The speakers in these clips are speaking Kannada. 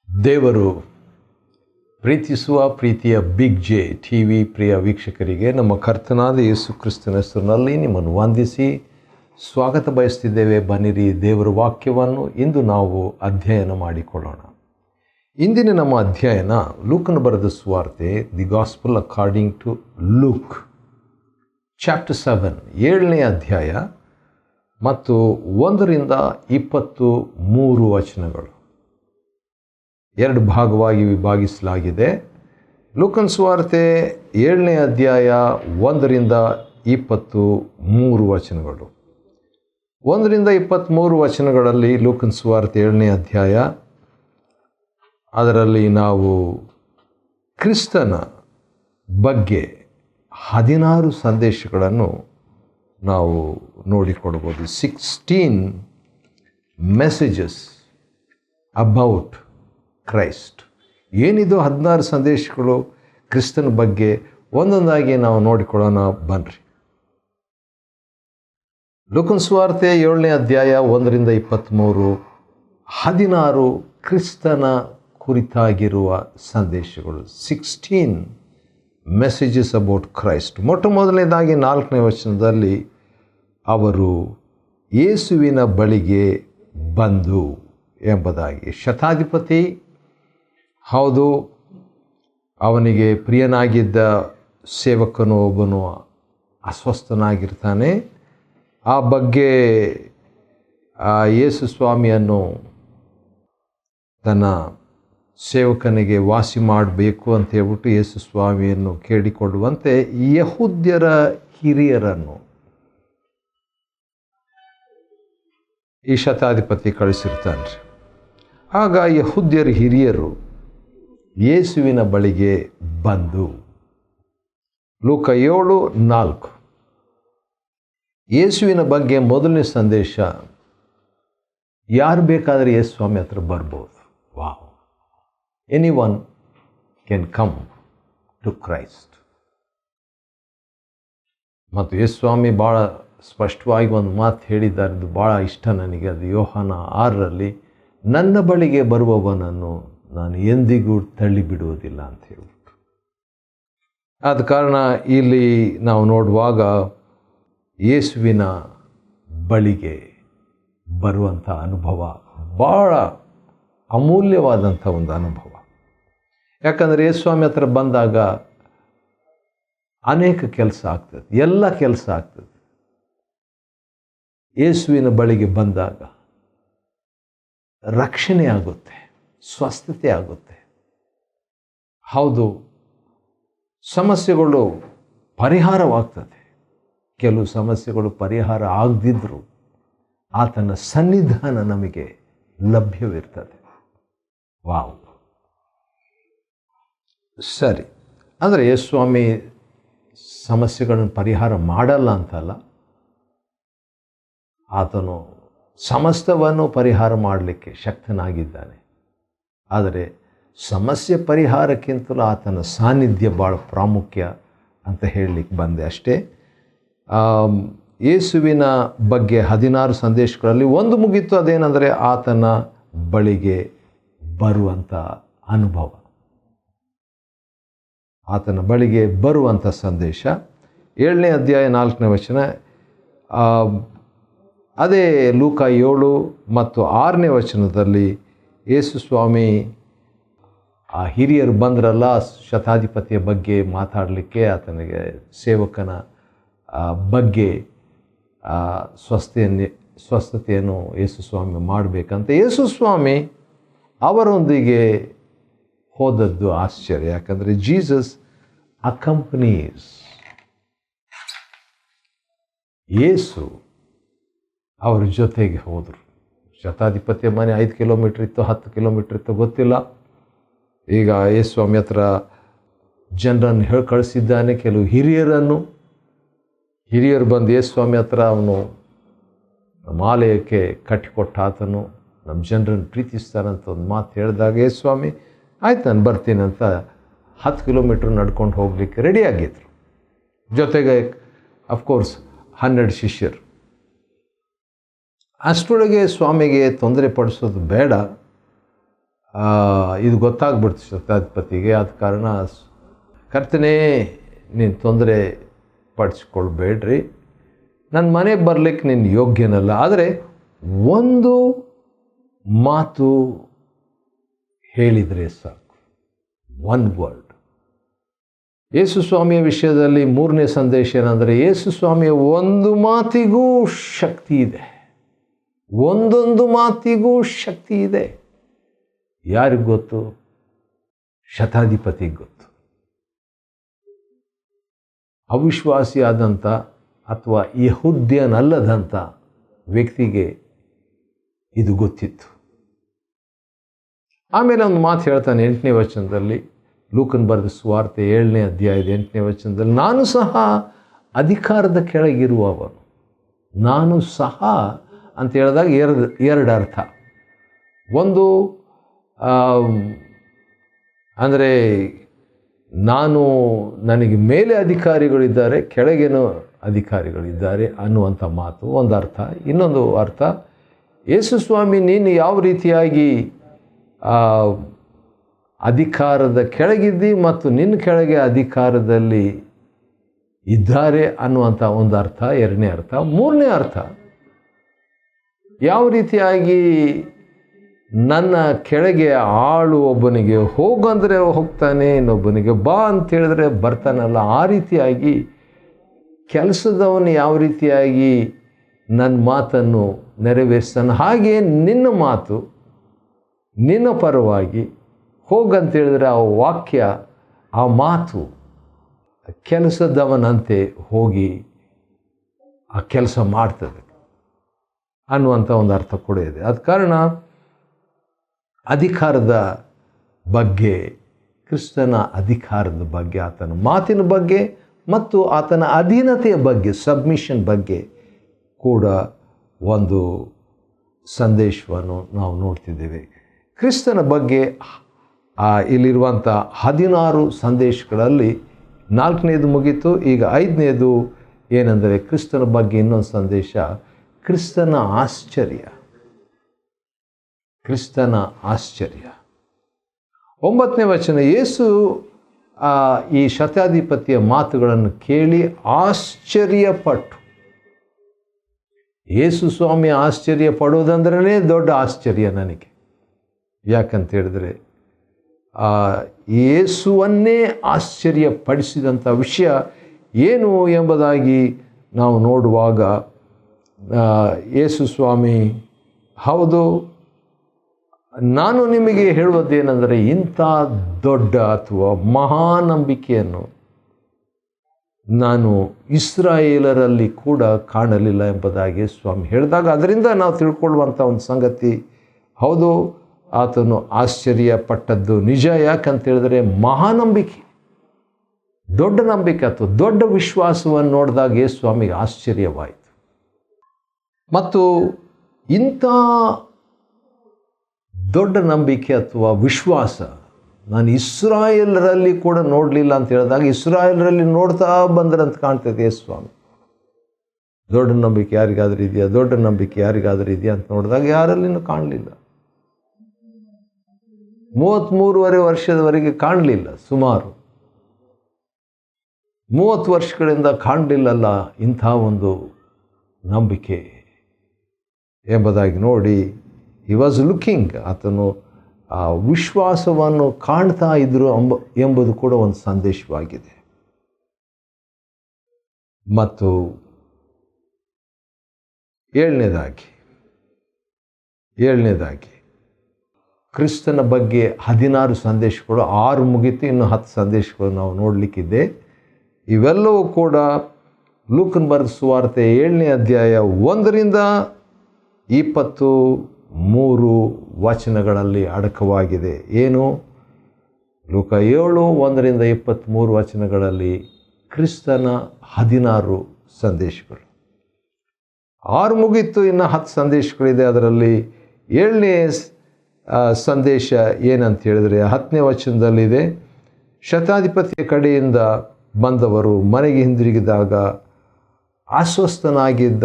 ದೇವರು ಪ್ರೀತಿಸುವ ಪ್ರೀತಿಯ ಬಿಗ್ ಜೆ ಟಿ ವಿ ಪ್ರಿಯ ವೀಕ್ಷಕರಿಗೆ ನಮ್ಮ ಕರ್ತನಾದ ಯೇಸು ಕ್ರಿಸ್ತನ ಹೆಸರಿನಲ್ಲಿ ನಿಮ್ಮನ್ನು ವಂದಿಸಿ ಸ್ವಾಗತ ಬಯಸ್ತಿದ್ದೇವೆ. ಬನ್ನಿರಿ, ದೇವರ ವಾಕ್ಯವನ್ನು ಇಂದು ನಾವು ಅಧ್ಯಯನ ಮಾಡಿಕೊಳ್ಳೋಣ. ಇಂದಿನ ನಮ್ಮ ಅಧ್ಯಯನ ಲೂಕನ ಬರೆದ ಸುವಾರ್ತೆ, the gospel according to Luke chapter 7 7ನೇ ಅಧ್ಯಾಯ ಮತ್ತು 1ರಿಂದ 23 ವಚನಗಳು. ಎರಡು ಭಾಗವಾಗಿ ವಿಭಾಗಿಸಲಾಗಿದೆ. ಲೂಕನ ಸುವಾರ್ತೆ 7ನೇ ಅಧ್ಯಾಯ 1ರಿಂದ 23 ವಚನಗಳು. 1ರಿಂದ 23 ವಚನಗಳಲ್ಲಿ ಲೂಕನ ಸುವಾರ್ತೆ 7ನೇ ಅಧ್ಯಾಯ, ಅದರಲ್ಲಿ ನಾವು ಕ್ರಿಸ್ತನ ಬಗ್ಗೆ 16 ಸಂದೇಶಗಳನ್ನು ನಾವು ನೋಡಿಕೊಡ್ಬೋದು. 16 ಮೆಸೇಜಸ್ ಅಬೌಟ್ ಕ್ರೈಸ್ಟ್. ಏನಿದು 16 ಸಂದೇಶಗಳು ಕ್ರಿಸ್ತನ ಬಗ್ಗೆ? ಒಂದೊಂದಾಗಿ ನಾವು ನೋಡಿಕೊಳ್ಳೋಣ ಬನ್ನಿರಿ. ಲೂಕನ ಸುವಾರ್ತೆ 7ನೇ ಅಧ್ಯಾಯ 1ರಿಂದ 23, 16 ಕ್ರಿಸ್ತನ ಕುರಿತಾಗಿರುವ ಸಂದೇಶಗಳು. 16 ಮೆಸೇಜಸ್ ಅಬೌಟ್ ಕ್ರೈಸ್ಟ್. ಮೊಟ್ಟ ಮೊದಲನೇದಾಗಿ 4ನೇ ವಚನದಲ್ಲಿ ಅವರು ಯೇಸುವಿನ ಬಳಿಗೆ ಬಂದು ಎಂಬುದಾಗಿ. ಶತಾಧಿಪತಿ, ಹೌದು, ಅವನಿಗೆ ಪ್ರಿಯನಾಗಿದ್ದ ಸೇವಕನು ಒಬ್ಬನು ಅಸ್ವಸ್ಥನಾಗಿರ್ತಾನೆ. ಆ ಬಗ್ಗೆ ಯೇಸು ಸ್ವಾಮಿಯನ್ನು ತನ್ನ ಸೇವಕನಿಗೆ ವಾಸಿ ಮಾಡಬೇಕು ಅಂತ ಹೇಳ್ಬಿಟ್ಟು ಯೇಸು ಸ್ವಾಮಿಯನ್ನು ಕೇಳಿಕೊಳ್ಳುವಂತೆ ಯಹೂದ್ಯರ ಹಿರಿಯರನ್ನು ಈ ಶತಾಧಿಪತಿ ಕಳಿಸಿರ್ತಾನೆ. ಆಗ ಯಹೂದ್ಯರ ಹಿರಿಯರು ಯೇಸುವಿನ ಬಳಿಗೆ ಬಂದು, ಲೂಕ 7:4, ಯೇಸುವಿನ ಬಗ್ಗೆ ಮೊದಲನೇ ಸಂದೇಶ, ಯಾರು ಬೇಕಾದರೆ ಯೇಸು ಸ್ವಾಮಿ ಹತ್ರ ಬರ್ಬೋದು. Wow, anyone can come to Christ. ಮತ್ತು ಯೇಸು ಸ್ವಾಮಿ ಭಾಳ ಸ್ಪಷ್ಟವಾಗಿ ಒಂದು ಮಾತು ಹೇಳಿದ್ದಾರೆ, ಅದು ಭಾಳ ಇಷ್ಟ ನನಗೆ. ಅದು ಯೋಹಾನ 6ರಲ್ಲಿ, ನನ್ನ ಬಳಿಗೆ ಬರುವವನನ್ನು ನಾನು ಎಂದಿಗೂ ತಳ್ಳಿಬಿಡುವುದಿಲ್ಲ ಅಂತ ಹೇಳ್ಬಿಟ್ಟು. ಆದ ಕಾರಣ ಇಲ್ಲಿ ನಾವು ನೋಡುವಾಗ ಯೇಸುವಿನ ಬಳಿಗೆ ಬರುವಂಥ ಅನುಭವ ಭಾಳ ಅಮೂಲ್ಯವಾದಂಥ ಒಂದು ಅನುಭವ. ಯಾಕಂದರೆ ಯೇಸು ಸ್ವಾಮಿ ಹತ್ರ ಬಂದಾಗ ಅನೇಕ ಕೆಲಸ ಆಗ್ತದೆ, ಎಲ್ಲ ಕೆಲಸ ಆಗ್ತದೆ. ಯೇಸುವಿನ ಬಳಿಗೆ ಬಂದಾಗ ರಕ್ಷಣೆ ಆಗುತ್ತೆ, ಸ್ವಸ್ಥತೆ ಆಗುತ್ತೆ. ಹೌದು, ಸಮಸ್ಯೆಗಳು ಪರಿಹಾರವಾಗ್ತದೆ. ಕೆಲವು ಸಮಸ್ಯೆಗಳು ಪರಿಹಾರ ಆಗದಿದ್ದರೂ ಆತನ ಸನ್ನಿಧಾನ ನಮಗೆ ಲಭ್ಯವಿರ್ತದೆ. ವಾವ್, ಸರಿ. ಅಂದರೆ ಯೇಸು ಸ್ವಾಮಿ ಸಮಸ್ಯೆಗಳನ್ನು ಪರಿಹಾರ ಮಾಡಲ್ಲ ಅಂತಲ್ಲ, ಆತನು ಸಮಸ್ತವನ್ನು ಪರಿಹಾರ ಮಾಡಲಿಕ್ಕೆ ಶಕ್ತನಾಗಿದ್ದಾನೆ. ಆದರೆ ಸಮಸ್ಯೆ ಪರಿಹಾರಕ್ಕಿಂತಲೂ ಆತನ ಸಾನ್ನಿಧ್ಯ ಭಾಳ ಪ್ರಾಮುಖ್ಯ ಅಂತ ಹೇಳಲಿಕ್ಕೆ ಬಂದೆ ಅಷ್ಟೇ. ಯೇಸುವಿನ ಬಗ್ಗೆ 16 ಸಂದೇಶಗಳಲ್ಲಿ ಒಂದು ಮುಗೀತು. ಅದೇನೆಂದರೆ ಆತನ ಬಳಿಗೆ ಬರುವಂಥ ಅನುಭವ, ಆತನ ಬಳಿಗೆ ಬರುವಂಥ ಸಂದೇಶ. 7ನೇ ಅಧ್ಯಾಯ 4ನೇ ವಚನ. ಅದೇ ಲೂಕ 7 ಮತ್ತು 6ನೇ ವಚನದಲ್ಲಿ ಯೇಸು ಸ್ವಾಮಿ ಆ ಹಿರಿಯರು ಬಂದ್ರಲ್ಲ ಶತಾಧಿಪತಿಯ ಬಗ್ಗೆ ಮಾತಾಡಲಿಕ್ಕೆ, ಆತನಿಗೆ ಸೇವಕನ ಬಗ್ಗೆ ಸ್ವಸ್ಥತೆಯನ್ನು ಯೇಸು ಸ್ವಾಮಿ ಮಾಡಬೇಕಂತ ಯೇಸು ಸ್ವಾಮಿ ಅವರೊಂದಿಗೆ ಹೋದದ್ದು ಆಶ್ಚರ್ಯ. ಯಾಕಂದರೆ ಜೀಸಸ್ ಅಕಂಪನೀಸ್. ಯೇಸು ಅವ್ರ ಜೊತೆಗೆ ಹೋದರು. ಶತಾಧಿಪತಿಯ ಮನೆ 5 ಕಿಲೋಮೀಟ್ರ್ ಇತ್ತು, 10 ಕಿಲೋಮೀಟ್ರ್ ಇತ್ತು, ಗೊತ್ತಿಲ್ಲ. ಈಗ ಯೇಸು ಸ್ವಾಮಿ ಹತ್ರ ಜನರನ್ನು ಹೇಳಿ ಕಳಿಸಿದ್ದಾನೆ, ಕೆಲವು ಹಿರಿಯರು ಬಂದು ಯೇಸು ಸ್ವಾಮಿ ಹತ್ರ ಅವನು ನಮ್ಮ ಆಲಯಕ್ಕೆ ಕಟ್ಟಿಕೊಟ್ಟ ಆತನು ನಮ್ಮ ಜನರನ್ನು ಪ್ರೀತಿಸ್ತಾನಂತ ಒಂದು ಮಾತು ಹೇಳಿದಾಗ ಯೇಸು ಸ್ವಾಮಿ ಆಯ್ತು ನಾನು ಬರ್ತೀನಿ ಅಂತ 10 ಕಿಲೋಮೀಟ್ರ್ ನಡ್ಕೊಂಡು ಹೋಗಲಿಕ್ಕೆ ರೆಡಿಯಾಗಿದ್ರು. ಜೊತೆಗೆ ಅಫ್ಕೋರ್ಸ್ 12 ಶಿಷ್ಯರು. ಅಷ್ಟರೊಳಗೆ ಸ್ವಾಮಿಗೆ ತೊಂದರೆ ಪಡಿಸೋದು ಬೇಡ, ಇದು ಗೊತ್ತಾಗ್ಬಿಡ್ತು ಶತಾಧಿಪತಿಗೆ. ಆದ ಕಾರಣ ಕರ್ತನೇ ನೀನು ತೊಂದರೆ ಪಡಿಸ್ಕೊಳ್ಬೇಡ್ರಿ, ನನ್ನ ಮನೆಗೆ ಬರಲಿಕ್ಕೆ ನೀನು ಯೋಗ್ಯನಲ್ಲ, ಆದರೆ ಒಂದು ಮಾತು ಹೇಳಿದರೆ ಸಾಕು, ಒನ್ ವರ್ಡ್. ಯೇಸು ಸ್ವಾಮಿಯ ವಿಷಯದಲ್ಲಿ ಮೂರನೇ ಸಂದೇಶ ಏನಂದರೆ, ಯೇಸು ಸ್ವಾಮಿಯ ಒಂದು ಮಾತಿಗೂ ಶಕ್ತಿ ಇದೆ, ಒಂದೊಂದು ಮಾತಿಗೂ ಶಕ್ತಿ ಇದೆ. ಯಾರಿಗೂ ಗೊತ್ತು? ಶತಾಧಿಪತಿಗೆ ಗೊತ್ತು. ಅವಿಶ್ವಾಸಿಯಾದಂಥ ಅಥವಾ ಯಹೂದ್ಯನಲ್ಲದಂಥ ವ್ಯಕ್ತಿಗೆ ಇದು ಗೊತ್ತಿತ್ತು. ಆಮೇಲೆ ಒಂದು ಮಾತು ಹೇಳ್ತಾನೆ 8ನೇ ವಚನದಲ್ಲಿ, ಲೂಕನ್ ಬರೆದ ಸುವಾರ್ತೆ 7ನೇ ಅಧ್ಯಾಯದ 8ನೇ ವಚನದಲ್ಲಿ, ನಾನು ಸಹ ಅಧಿಕಾರದ ಕೆಳಗಿರುವವನು. ನಾನು ಸಹ ಅಂತ ಹೇಳಿದಾಗ ಎರಡು ಅರ್ಥ. ಒಂದು ಅಂದರೆ ನನಗೆ ಮೇಲೆ ಅಧಿಕಾರಿಗಳಿದ್ದಾರೆ, ಕೆಳಗೇನೂ ಅಧಿಕಾರಿಗಳಿದ್ದಾರೆ ಅನ್ನುವಂಥ ಮಾತು ಒಂದು ಅರ್ಥ. ಇನ್ನೊಂದು ಅರ್ಥ, ಯೇಸು ಸ್ವಾಮಿ ನೀನು ಯಾವ ರೀತಿಯಾಗಿ ಅಧಿಕಾರದ ಕೆಳಗಿದ್ದಿ ಮತ್ತು ನಿನ್ನ ಕೆಳಗೆ ಅಧಿಕಾರದಲ್ಲಿ ಇದ್ದಾರೆ ಅನ್ನುವಂಥ ಒಂದು ಅರ್ಥ, ಎರಡನೇ ಅರ್ಥ. ಮೂರನೇ ಅರ್ಥ, ಯಾವ ರೀತಿಯಾಗಿ ನನ್ನ ಕೆಳಗೆ ಆಳು ಒಬ್ಬನಿಗೆ ಹೋಗಂದರೆ ಹೋಗ್ತಾನೆ, ಇನ್ನೊಬ್ಬನಿಗೆ ಬಾ ಅಂತ ಹೇಳಿದ್ರೆ ಬರ್ತಾನಲ್ಲ, ಆ ರೀತಿಯಾಗಿ ಕೆಲಸದವನು ಯಾವ ರೀತಿಯಾಗಿ ನನ್ನ ಮಾತನ್ನು ನೆರವೇರಿಸ್ತಾನೆ, ಹಾಗೆ ನಿನ್ನ ಮಾತು ನಿನ್ನ ಪರವಾಗಿ ಹೋಗಂತ ಹೇಳಿದ್ರೆ ಆ ವಾಕ್ಯ, ಆ ಮಾತು ಕೆಲಸದವನಂತೆ ಹೋಗಿ ಆ ಕೆಲಸ ಮಾಡ್ತದೆ ಅನ್ನುವಂಥ ಒಂದು ಅರ್ಥ ಕೂಡ ಇದೆ. ಆದ ಕಾರಣ ಅಧಿಕಾರದ ಬಗ್ಗೆ, ಕ್ರಿಸ್ತನ ಅಧಿಕಾರದ ಬಗ್ಗೆ, ಆತನ ಮಾತಿನ ಬಗ್ಗೆ ಮತ್ತು ಆತನ ಅಧೀನತೆಯ ಬಗ್ಗೆ, ಸಬ್ಮಿಷನ್ ಬಗ್ಗೆ ಕೂಡ ಒಂದು ಸಂದೇಶವನ್ನು ನಾವು ನೋಡ್ತಿದ್ದೇವೆ. ಕ್ರಿಸ್ತನ ಬಗ್ಗೆ ಇಲ್ಲಿರುವಂಥ 16 ಸಂದೇಶಗಳಲ್ಲಿ 4ನೇದು ಮುಗೀತು. ಈಗ 5ನೇದು ಏನೆಂದರೆ ಕ್ರಿಸ್ತನ ಬಗ್ಗೆ ಇನ್ನೊಂದು ಸಂದೇಶ, ಕ್ರಿಸ್ತನ ಆಶ್ಚರ್ಯ. ಕ್ರಿಸ್ತನ ಆಶ್ಚರ್ಯ. 9ನೇ ವಚನ, ಯೇಸು ಈ ಶತಾಧಿಪತಿಯ ಮಾತುಗಳನ್ನು ಕೇಳಿ ಆಶ್ಚರ್ಯಪಟ್ಟು. ಯೇಸು ಸ್ವಾಮಿ ಆಶ್ಚರ್ಯ ಪಡೋದಂದ್ರೇ ದೊಡ್ಡ ಆಶ್ಚರ್ಯ ನನಗೆ. ಯಾಕಂತ ಹೇಳಿದ್ರೆ ಯೇಸುವನ್ನೇ ಆಶ್ಚರ್ಯಪಡಿಸಿದಂಥ ವಿಷಯ ಏನು ಎಂಬುದಾಗಿ ನಾವು ನೋಡುವಾಗ, ಯೇಸು ಸ್ವಾಮಿ, ಹೌದು, ನಾನು ನಿಮಗೆ ಹೇಳುವುದೇನೆಂದರೆ ಇಂಥ ದೊಡ್ಡ ಅಥವಾ ಮಹಾನಂಬಿಕೆಯನ್ನು ನಾನು ಇಸ್ರಾಯೇಲರಲ್ಲಿ ಕೂಡ ಕಾಣಲಿಲ್ಲ ಎಂಬುದಾಗಿ ಸ್ವಾಮಿ ಹೇಳಿದಾಗ, ಅದರಿಂದ ನಾವು ತಿಳ್ಕೊಳ್ಳುವಂಥ ಒಂದು ಸಂಗತಿ, ಹೌದು, ಆತನು ಆಶ್ಚರ್ಯಪಟ್ಟದ್ದು ನಿಜ. ಯಾಕಂತ ಹೇಳಿದ್ರೆ ಮಹಾನಂಬಿಕೆ, ದೊಡ್ಡ ನಂಬಿಕೆ ಅಥವಾ ದೊಡ್ಡ ವಿಶ್ವಾಸವನ್ನು ನೋಡಿದಾಗ ಯೇಸು ಸ್ವಾಮಿಗೆ ಆಶ್ಚರ್ಯವಾಯಿತು. ಮತ್ತು ಇಂಥ ದೊಡ್ಡ ನಂಬಿಕೆ ಅಥವಾ ವಿಶ್ವಾಸ ನಾನು ಇಸ್ರಾಯೇಲರಲ್ಲಿ ಕೂಡ ನೋಡಲಿಲ್ಲ ಅಂತ ಹೇಳಿದಾಗ, ಇಸ್ರಾಯೇಲರಲ್ಲಿ ನೋಡ್ತಾ ಬಂದ್ರಂತ ಕಾಣ್ತದೆ ಯೇಸು ಸ್ವಾಮಿ. ದೊಡ್ಡ ನಂಬಿಕೆ ಯಾರಿಗಾದ್ರೂ ಇದೆಯಾ, ದೊಡ್ಡ ನಂಬಿಕೆ ಯಾರಿಗಾದ್ರೂ ಇದೆಯಾ ಅಂತ ನೋಡಿದಾಗ ಯಾರಲ್ಲಿನೂ ಕಾಣಲಿಲ್ಲ. 33 ವರ್ಷದವರೆಗೆ ಕಾಣಲಿಲ್ಲ, ಸುಮಾರು 30 ವರ್ಷಗಳಿಂದ ಕಾಣಲಿಲ್ಲಲ್ಲ ಇಂಥ ಒಂದು ನಂಬಿಕೆ ಎಂಬುದಾಗಿ ನೋಡಿ, ಹಿ ವಾಸ್ ಲುಕಿಂಗ್, ಆತನು ಆ ವಿಶ್ವಾಸವನ್ನು ಕಾಣ್ತಾ ಇದ್ದರು ಎಂಬುದು ಕೂಡ ಒಂದು ಸಂದೇಶವಾಗಿದೆ. ಮತ್ತು ಏಳನೇದಾಗಿ ಕ್ರಿಸ್ತನ ಬಗ್ಗೆ 16 ಸಂದೇಶಗಳು, 6 ಮುಗಿತು, ಇನ್ನು 10 ಸಂದೇಶಗಳು ನಾವು ನೋಡಲಿಕ್ಕಿದೆ. ಇವೆಲ್ಲವೂ ಕೂಡ ಲೂಕನ್ ಬರೆದ ಸುವಾರ್ತೆ 7ನೇ ಅಧ್ಯಾಯ 1ರಿಂದ 23 ವಚನಗಳಲ್ಲಿ ಅಡಕವಾಗಿದೆ. ಏನು? ಲೂಕ 7 1ರಿಂದ 23 ವಚನಗಳಲ್ಲಿ ಕ್ರಿಸ್ತನ 16 ಸಂದೇಶಗಳು. 6 ಮುಗಿತು, ಇನ್ನು 10 ಸಂದೇಶಗಳಿದೆ. ಅದರಲ್ಲಿ 7ನೇ ಸಂದೇಶ ಏನಂತ ಹೇಳಿದರೆ 10ನೇ ವಚನದಲ್ಲಿದೆ, ಶತಾಧಿಪತಿಯ ಕಡೆಯಿಂದ ಬಂದವರು ಮನೆಗೆ ಹಿಂದಿರುಗಿದಾಗ ಅಸ್ವಸ್ಥನಾಗಿದ್ದ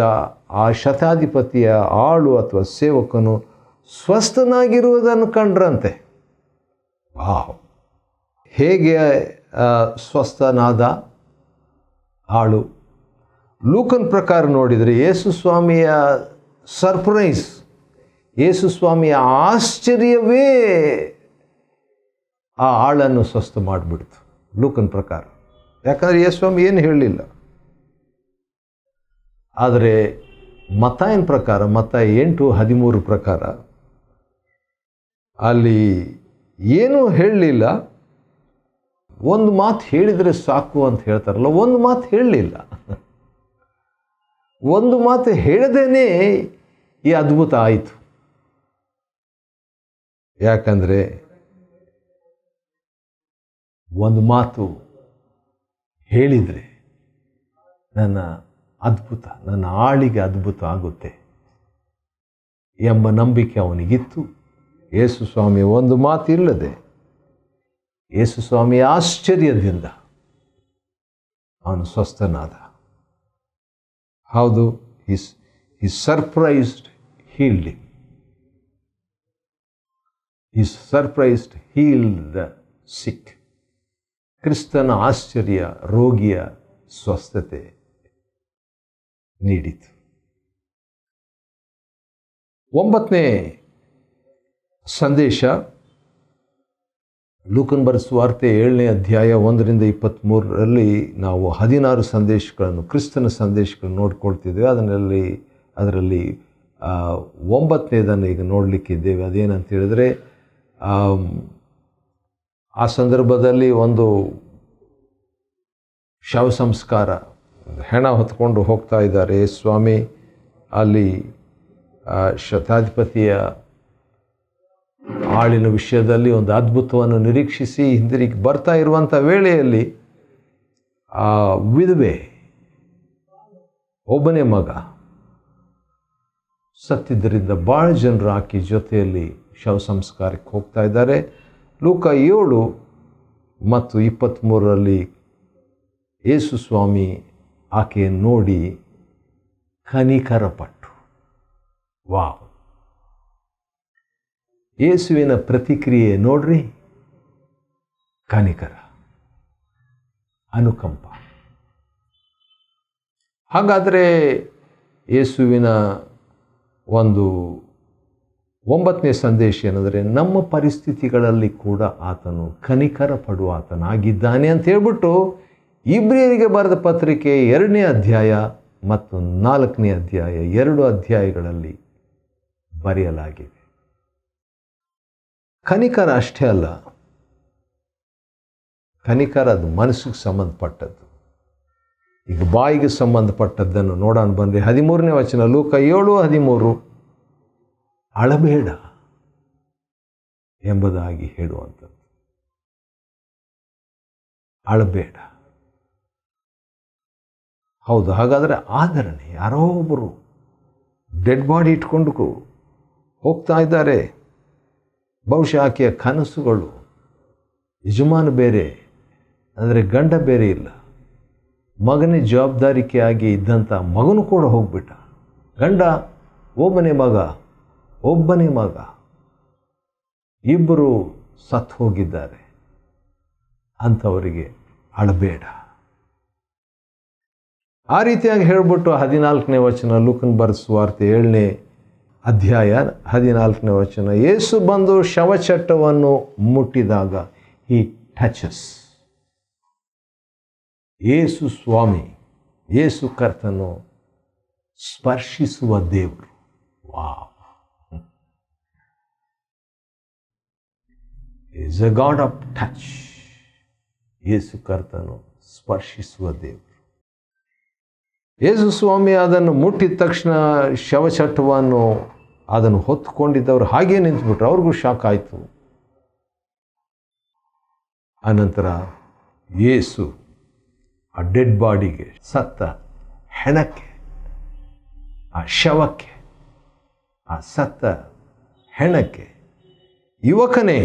ಆ ಶತಾಧಿಪತಿಯ ಆಳು ಅಥವಾ ಸೇವಕನು ಸ್ವಸ್ಥನಾಗಿರುವುದನ್ನು ಕಂಡ್ರಂತೆ. ವಾವ್! ಹೇಗೆ ಸ್ವಸ್ಥನಾದ ಆಳು. ಲೂಕನ ಪ್ರಕಾರ ನೋಡಿದರೆ ಯೇಸು ಸ್ವಾಮಿಯ ಸರ್ಪ್ರೈಸ್, ಯೇಸು ಸ್ವಾಮಿಯ ಆಶ್ಚರ್ಯವೇ ಆ ಆಳನ್ನು ಸ್ವಸ್ಥ ಮಾಡಿಬಿಡ್ತು ಲೂಕನ ಪ್ರಕಾರ. ಯಾಕಂದರೆ ಯೇಸು ಸ್ವಾಮಿ ಏನು ಹೇಳಲಿಲ್ಲ. ಆದರೆ ಮತ್ತಾಯನ ಪ್ರಕಾರ, ಮತ್ತಾಯ 8:13 ಪ್ರಕಾರ ಅಲ್ಲಿ ಏನೂ ಹೇಳಲಿಲ್ಲ. ಒಂದು ಮಾತು ಹೇಳಿದರೆ ಸಾಕು ಅಂತ ಹೇಳ್ತಾರಲ್ಲ, ಒಂದು ಮಾತು ಹೇಳಲಿಲ್ಲ. ಒಂದು ಮಾತು ಹೇಳದೇನೆ ಈ ಅದ್ಭುತ ಆಯಿತು. ಯಾಕಂದರೆ ಒಂದು ಮಾತು ಹೇಳಿದರೆ ನನ್ನ ಅದ್ಭುತ, ನನ್ನ ಆಳಿಗೆ ಅದ್ಭುತ ಆಗುತ್ತೆ ಎಂಬ ನಂಬಿಕೆ ಅವನಿಗಿತ್ತು. ಯೇಸು ಸ್ವಾಮಿ ಒಂದು ಮಾತು ಇಲ್ಲದೆ, ಯೇಸು ಸ್ವಾಮಿಯ ಆಶ್ಚರ್ಯದಿಂದ ಅವನು ಸ್ವಸ್ಥನಾದ. ಹೌದು, he surprised, healed him. He surprised, healed the sick. ಕ್ರಿಸ್ತನ ಆಶ್ಚರ್ಯ ರೋಗಿಯ ಸ್ವಸ್ಥತೆ ನೀಡಿತು. 9ನೇ ಸಂದೇಶ, ಲೂಕನ ಬರೆದ ಸುವಾರ್ತೆ 7ನೇ ಅಧ್ಯಾಯ 1-23 ನಾವು 16 ಸಂದೇಶಗಳನ್ನು, ಕ್ರಿಸ್ತನ ಸಂದೇಶಗಳನ್ನು ನೋಡ್ಕೊಳ್ತಿದ್ದೇವೆ. ಅದರಲ್ಲಿ 9ನೇದನ್ನು ಈಗ ನೋಡಲಿಕ್ಕಿದ್ದೇವೆ. ಅದೇನಂತ ಹೇಳಿದರೆ, ಆ ಸಂದರ್ಭದಲ್ಲಿ ಒಂದು ಶವ ಸಂಸ್ಕಾರ, ಹೆಣ ಹೊತ್ಕೊಂಡು ಹೋಗ್ತಾ ಇದ್ದಾರೆ ಸ್ವಾಮಿ. ಅಲ್ಲಿ ಶತಾಧಿಪತಿಯ ಆಳಿನ ವಿಷಯದಲ್ಲಿ ಒಂದು ಅದ್ಭುತವನ್ನು ನಿರೀಕ್ಷಿಸಿ ಹಿಂದಿರುಗಿ ಬರ್ತಾ ಇರುವಂಥ ವೇಳೆಯಲ್ಲಿ ಆ ವಿಧವೆ, ಒಬ್ಬನೇ ಮಗ ಸತ್ತಿದ್ದರಿಂದ ಭಾಳ ಜನರು ಆಕೆ ಜೊತೆಯಲ್ಲಿ ಶವ ಸಂಸ್ಕಾರಕ್ಕೆ ಹೋಗ್ತಾ ಇದ್ದಾರೆ. ಲೂಕ 7:23 ಯೇಸು ಸ್ವಾಮಿ ಆಕೆಯನ್ನು ನೋಡಿ ಕನಿಕರಪಟ್ಟು. ವಾವ್! ಯೇಸುವಿನ ಪ್ರತಿಕ್ರಿಯೆ ನೋಡ್ರಿ, ಕನಿಕರ, ಅನುಕಂಪ. ಹಾಗಾದರೆ ಯೇಸುವಿನ ಒಂದು 9ನೇ ಸಂದೇಶ ಏನಂದರೆ, ನಮ್ಮ ಪರಿಸ್ಥಿತಿಗಳಲ್ಲಿ ಕೂಡ ಆತನು ಕನಿಕರ ಪಡುವ ಆತನಾಗಿದ್ದಾನೆ ಅಂತ ಹೇಳ್ಬಿಟ್ಟು ಇಬ್ರಿಯರಿಗೆ ಬರೆದ ಪತ್ರಿಕೆ 2ನೇ ಅಧ್ಯಾಯ ಮತ್ತು 4ನೇ ಅಧ್ಯಾಯ 2 ಅಧ್ಯಾಯಗಳಲ್ಲಿ ಬರೆಯಲಾಗಿದೆ. ಕನಿಕರ ಅಷ್ಟೇ ಅಲ್ಲ, ಕನಿಕರ ಅದು ಮನಸ್ಸಿಗೆ ಸಂಬಂಧಪಟ್ಟದ್ದು. ಈಗ ಬಾಯಿಗೆ ಸಂಬಂಧಪಟ್ಟದ್ದನ್ನು ನೋಡೋಣ ಬನ್ರಿ. 13ನೇ ವಚನ, ಲೂಕ 7:13, ಅಳಬೇಡ ಎಂಬುದಾಗಿ ಹೇಳುವಂಥದ್ದು. ಅಳಬೇಡ. ಹೌದು, ಹಾಗಾದರೆ ಆದರಣೆ. ಯಾರೋ ಒಬ್ಬರು ಡೆಡ್ ಬಾಡಿ ಇಟ್ಕೊಂಡು ಹೋಗ್ತಾ ಇದ್ದಾರೆ. ಬಹುಶಃ ಆಕೆಯ ಕನಸುಗಳು, ಯಜಮಾನ ಬೇರೆ ಅಂದರೆ ಗಂಡ ಬೇರೆ ಇಲ್ಲ, ಮಗನೇ ಜವಾಬ್ದಾರಿಕೆಯಾಗಿ ಇದ್ದಂಥ ಮಗನೂ ಕೂಡ ಹೋಗ್ಬಿಟ್ಟ. ಗಂಡ ಒಬ್ಬನೇ ಮಗ, ಇಬ್ಬರು ಸತ್ತು ಹೋಗಿದ್ದಾರೆ. ಅಂಥವರಿಗೆ ಅಳಬೇಡ. ಆ ರೀತಿಯಾಗಿ ಹೇಳ್ಬಿಟ್ಟು 14ನೇ ವಚನ, ಲೂಕನ ಬರೆದ ಸುವಾರ್ತೆ 7ನೇ ಅಧ್ಯಾಯ 14ನೇ ವಚನ, ಯೇಸು ಬಂದು ಶವಚಟ್ಟವನ್ನು ಮುಟ್ಟಿದಾಗ ಹಿ ಟಚಸ್. ಯೇಸು ಸ್ವಾಮಿ, ಯೇಸು ಕರ್ತನು ಸ್ಪರ್ಶಿಸುವ ದೇವರು. Wow! Is a god of touch. ಯೇಸು ಕರ್ತನು ಸ್ಪರ್ಶಿಸುವ ದೇವರು. ಯೇಸು ಸ್ವಾಮಿ ಅದನ್ನು ಮುಟ್ಟಿದ ತಕ್ಷಣ ಶವಚಟ್ಟವನ್ನು ಅದನ್ನು ಹೊತ್ತುಕೊಂಡಿದ್ದವರು ಹಾಗೇ ನಿಂತುಬಿಟ್ರು. ಅವ್ರಿಗೂ ಶಾಕ್ ಆಯಿತು. ಅನಂತರ ಯೇಸು ಆ ಡೆಡ್ ಬಾಡಿಗೆ, ಸತ್ತ ಹೆಣಕ್ಕೆ, ಆ ಶವಕ್ಕೆ, ಆ ಸತ್ತ ಹೆಣಕ್ಕೆ, ಯುವಕನೇ,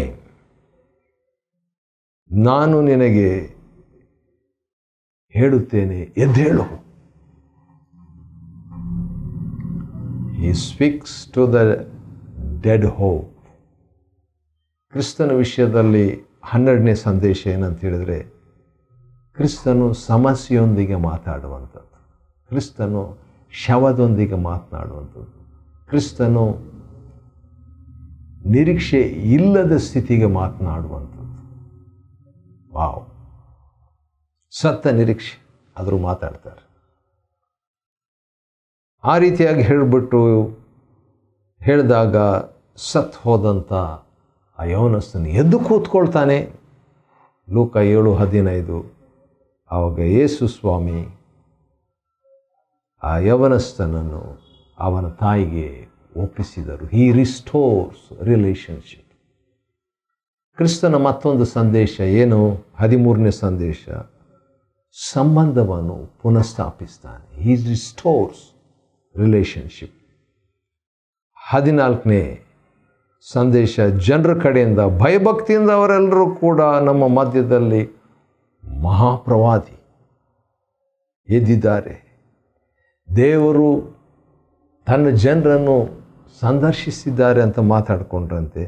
ನಾನು ನಿನಗೆ ಹೇಳುತ್ತೇನೆ, ಎದ್ದೇಳು. He speaks to the dead hope. ಕ್ರಿಸ್ತನ ವಿಷಯದಲ್ಲಿ 12ನೇ ಸಂದೇಶ ಏನಂತ ಹೇಳಿದರೆ, ಕ್ರಿಸ್ತನು ಸಮಸ್ಯೆಯೊಂದಿಗೆ ಮಾತಾಡುವಂಥದ್ದು, ಕ್ರಿಸ್ತನು ಶವದೊಂದಿಗೆ ಮಾತನಾಡುವಂಥದ್ದು, ಕ್ರಿಸ್ತನು ನಿರೀಕ್ಷೆ ಇಲ್ಲದ ಸ್ಥಿತಿಗೆ ಮಾತನಾಡುವಂಥದ್ದು. ವಾವ್, ಸತ್ತ ನಿರೀಕ್ಷೆ ಆದರೂ ಮಾತಾಡ್ತಾರೆ. ಆ ರೀತಿಯಾಗಿ ಹೇಳಿದಾಗ ಸತ್ ಹೋದಂಥ ಆ ಯೌವನಸ್ಥನು ಎದ್ದು ಕೂತ್ಕೊಳ್ತಾನೆ. ಲೂಕ 7:15. ಆವಾಗ ಯೇಸು ಸ್ವಾಮಿ ಆ ಯೌವನಸ್ಥನನ್ನು ಅವನ ತಾಯಿಗೆ ಒಪ್ಪಿಸಿದರು. ಹಿ ರಿಸ್ಟೋರ್ಸ್ ರಿಲೇಷನ್ಶಿಪ್. ಕ್ರಿಸ್ತನ ಮತ್ತೊಂದು ಸಂದೇಶ ಏನು? 13ನೇ ಸಂದೇಶ, ಸಂಬಂಧವನ್ನು ಪುನಃಸ್ಥಾಪಿಸ್ತಾನೆ. ಹಿ ರಿಸ್ಟೋರ್ಸ್ ರಿಲೇಷನ್ಶಿಪ್. 14ನೇ ಸಂದೇಶ, ಜನರ ಕಡೆಯಿಂದ ಭಯಭಕ್ತಿಯಿಂದ ಅವರೆಲ್ಲರೂ ಕೂಡ ನಮ್ಮ ಮಧ್ಯದಲ್ಲಿ ಮಹಾಪ್ರವಾದಿ ಎದ್ದಿದ್ದಾರೆ. ದೇವರು ತನ್ನ ಜನರನ್ನು ಸಂದರ್ಶಿಸಿದ್ದಾರೆ ಅಂತ ಮಾತಾಡಿಕೊಂಡ್ರಂತೆ.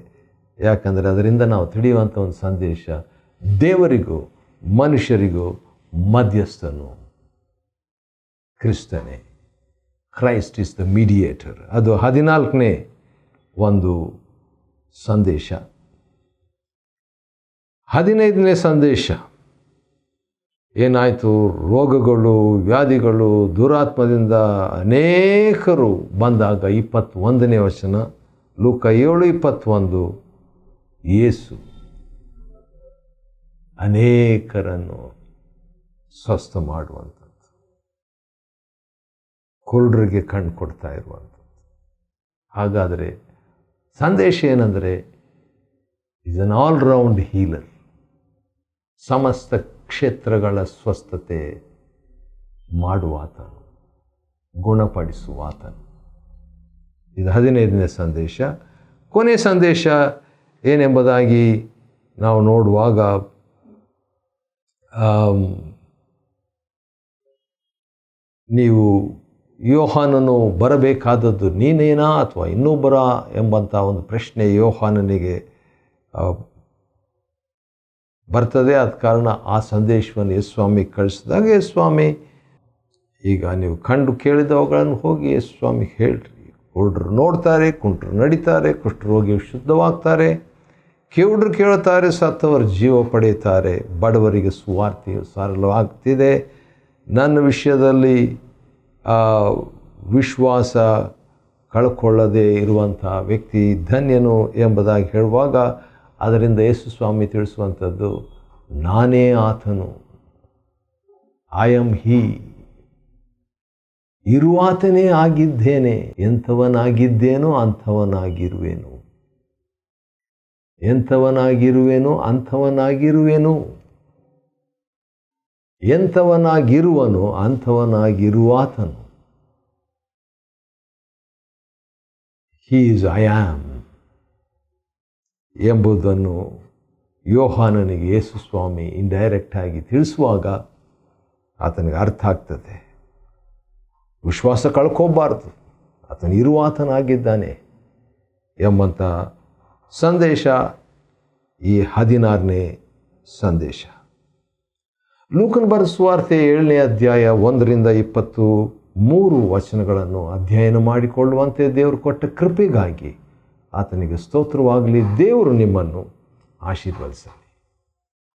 ಯಾಕಂದರೆ ಅದರಿಂದ ನಾವು ತಿಳಿಯುವಂಥ ಒಂದು ಸಂದೇಶ, ದೇವರಿಗೂ ಮನುಷ್ಯರಿಗೂ ಮಧ್ಯಸ್ಥನು ಕ್ರಿಸ್ತನೇ. Christ is the mediator. ಅದು 14ನೇ ಒಂದು ಸಂದೇಶ. 15ನೇ ಸಂದೇಶ ಏನಾಯಿತು? ರೋಗಗಳು, ವ್ಯಾಧಿಗಳು, ದುರಾತ್ಮದಿಂದ ಅನೇಕರು ಬಂದಾಗ 21ನೇ ವಚನ, ಲೂಕ 7:21, ಯೇಸು ಅನೇಕರನ್ನು ಸ್ವಸ್ಥ ಮಾಡುವಂಥದ್ದು, ಕುರುಡರಿಗೆ ಕಣ್ಣು ಕೊಡ್ತಾ ಇರುವಂಥದ್ದು. ಹಾಗಾದರೆ ಸಂದೇಶ ಏನಂದರೆ, ಈಸ್ ಅನ್ ಆಲ್ರೌಂಡ್ ಹೀಲರ್. ಸಮಸ್ತ ಕ್ಷೇತ್ರಗಳ ಸ್ವಸ್ಥತೆ ಮಾಡುವಾತನು, ಗುಣಪಡಿಸುವಾತನು. ಇದು 15ನೇ ಸಂದೇಶ. ಕೊನೆ ಸಂದೇಶ ಏನೆಂಬುದಾಗಿ ನಾವು ನೋಡುವಾಗ, ನೀವು ಯೋಹಾನನು ಬರಬೇಕಾದದ್ದು ನೀನೇನಾ ಅಥವಾ ಇನ್ನೊಬ್ಬರ ಎಂಬಂಥ ಒಂದು ಪ್ರಶ್ನೆ ಯೋಹಾನನಿಗೆ ಬರ್ತದೆ. ಆದ ಕಾರಣ ಆ ಸಂದೇಶವನ್ನು ಯೇಸುಸ್ವಾಮಿ ಕಳಿಸಿದಾಗ, ಯೇಸುಸ್ವಾಮಿ ಈಗ ನೀವು ಕಂಡು ಕೇಳಿದವುಗಳನ್ನು ಹೋಗಿ ಯೇಸುಸ್ವಾಮಿಗೆ ಹೇಳ್ರಿ. ಕುರುಡರು ನೋಡ್ತಾರೆ, ಕುಂಟರು ನಡೀತಾರೆ, ಕುಷ್ಠರೋಗಿ ಶುದ್ಧವಾಗ್ತಾರೆ, ಕಿವುಡರು ಕೇಳ್ತಾರೆ, ಸತ್ತವರು ಜೀವ ಪಡೆಯುತ್ತಾರೆ, ಬಡವರಿಗೆ ಸುವಾರ್ತೆಯು ಸಾರಲವಾಗ್ತಿದೆ. ನನ್ನ ವಿಷಯದಲ್ಲಿ ವಿಶ್ವಾಸ ಕಳ್ಕೊಳ್ಳದೆ ಇರುವಂಥ ವ್ಯಕ್ತಿ ಧನ್ಯನು ಎಂಬುದಾಗಿ ಹೇಳುವಾಗ, ಅದರಿಂದ ಯೇಸುಸ್ವಾಮಿ ತಿಳಿಸುವಂಥದ್ದು, ನಾನೇ ಆತನು, ಐ ಆಮ್ ಹೀ, ಇರುವಾತನೇ ಆಗಿದ್ದೇನೆ, ಎಂಥವನಾಗಿದ್ದೇನೋ ಅಂಥವನಾಗಿರುವೆನು, ಎಂಥವನಾಗಿರುವೆನು ಅಂಥವನಾಗಿರುವೆನು, ಎಂಥವನಾಗಿರುವನು ಅಂಥವನಾಗಿರುವಾತನು. ಹೀ ಈಸ್ ಐ ಆಮ್ ಎಂಬುದನ್ನು ಯೋಹಾನನಿಗೆ ಯೇಸುಸ್ವಾಮಿ ಇಂಡೈರೆಕ್ಟಾಗಿ ತಿಳಿಸುವಾಗ ಆತನಿಗೆ ಅರ್ಥ ಆಗ್ತದೆ. ವಿಶ್ವಾಸ ಕಳ್ಕೋಬಾರ್ದು, ಆತನು ಇರುವಾತನಾಗಿದ್ದಾನೆ ಎಂಬಂಥ ಸಂದೇಶ ಈ 16ನೇ ಸಂದೇಶ. ಲೂಕನ ಬರೆದ ಸುವಾರ್ತೆ 7ನೇ ಅಧ್ಯಾಯ 1-23 ವಚನಗಳನ್ನು ಅಧ್ಯಯನ ಮಾಡಿಕೊಳ್ಳುವಂತೆ ದೇವರು ಕೊಟ್ಟ ಕೃಪೆಗಾಗಿ ಆತನಿಗೆ ಸ್ತೋತ್ರವಾಗಲಿ. ದೇವರು ನಿಮ್ಮನ್ನು ಆಶೀರ್ವದಿಸಲಿ.